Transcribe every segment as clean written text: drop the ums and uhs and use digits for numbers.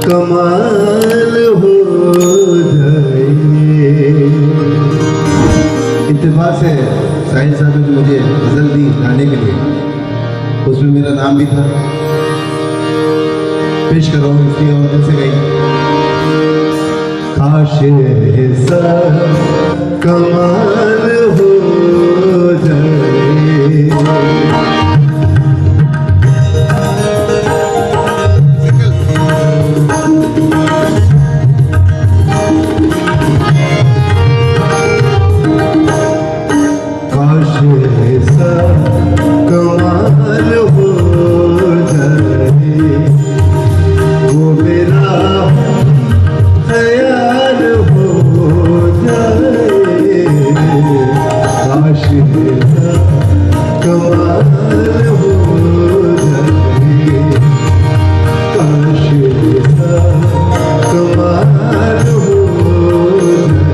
कमाल हो जाए। इत्तेफाक से साहिल साहब ने मुझे गजल दी गाने के लिए, उसमें मेरा नाम भी था। पेश कर रहा हूँ इसलिए और दिल से गई। काश ऐसा कमाल हो जाए, कमाल हो जाए, वो मेरा ख्याल हो जाए। काश ऐसा कमाल हो जाए, काश ऐसा कमाल हो जाए।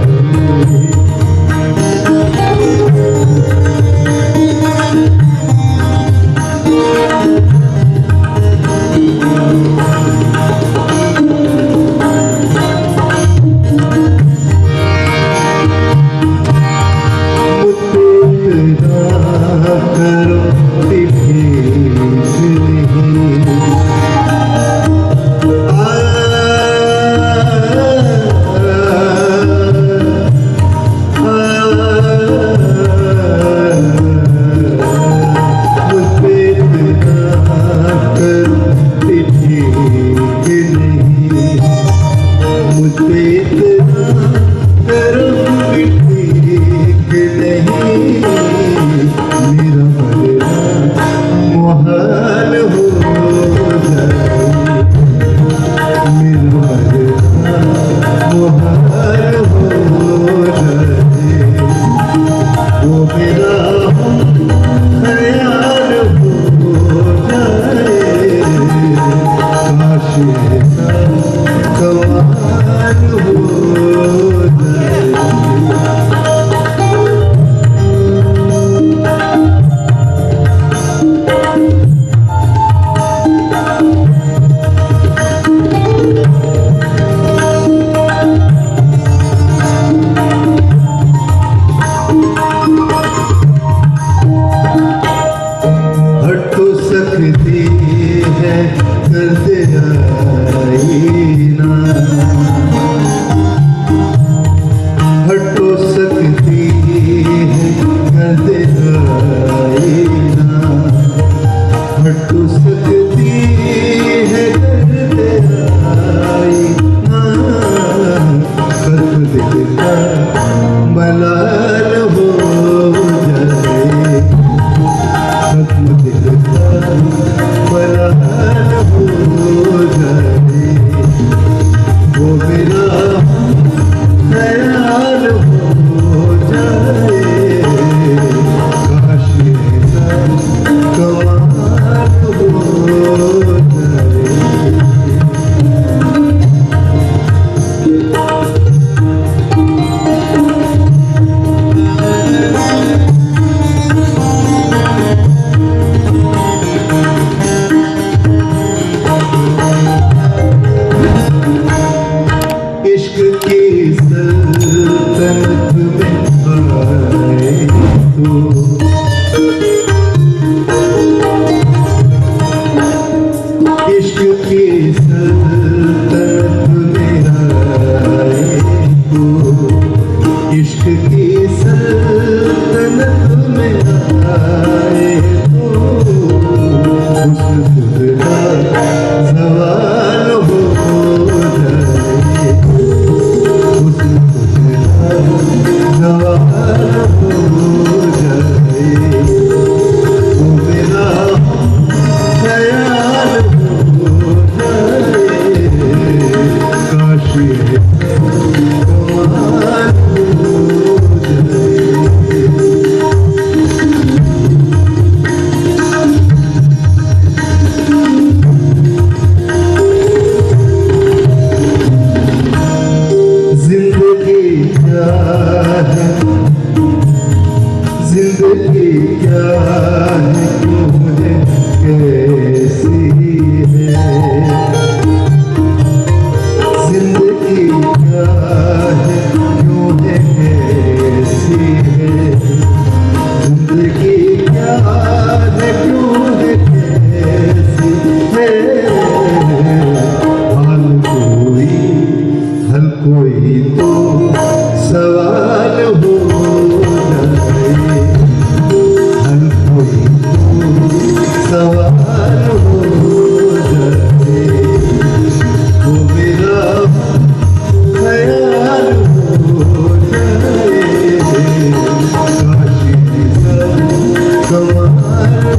मेरा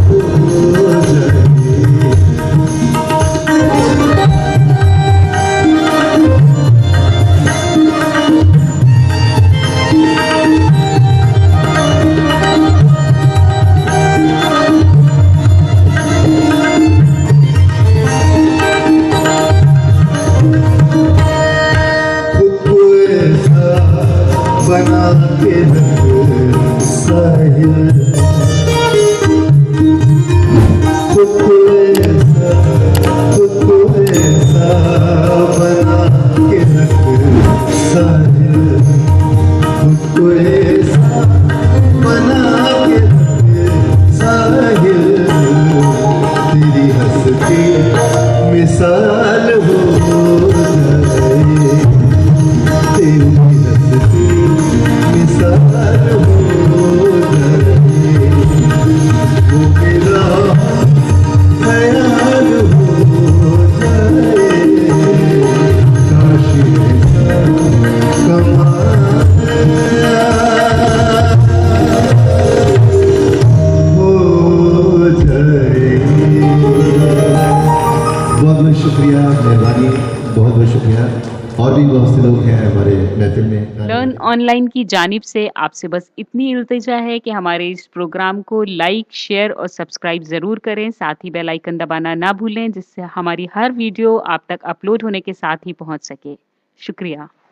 हो जाए। बना के रख साहिल, खुद को ऐसा बना के रख साहिल, खुद को ऐसा बना के रख साहिल, तेरी हंसती मिसाल हो जाए, तेरी हंसती मिसाल हो जाए, वो मेरा ख्याल हो जाए, काश ऐसा कमाल हो जाए। बहुत बहुत शुक्रिया, मेहरबानी, बहुत बहुत शुक्रिया। और भी बहुत से लोग हैं हमारे महफिल में। लर्न ऑनलाइन की जानिब से आपसे बस इतनी इल्तिजा है कि हमारे इस प्रोग्राम को लाइक, शेयर और सब्सक्राइब ज़रूर करें। साथ ही बेल आइकन दबाना ना भूलें, जिससे हमारी हर वीडियो आप तक अपलोड होने के साथ ही पहुंच सके। शुक्रिया।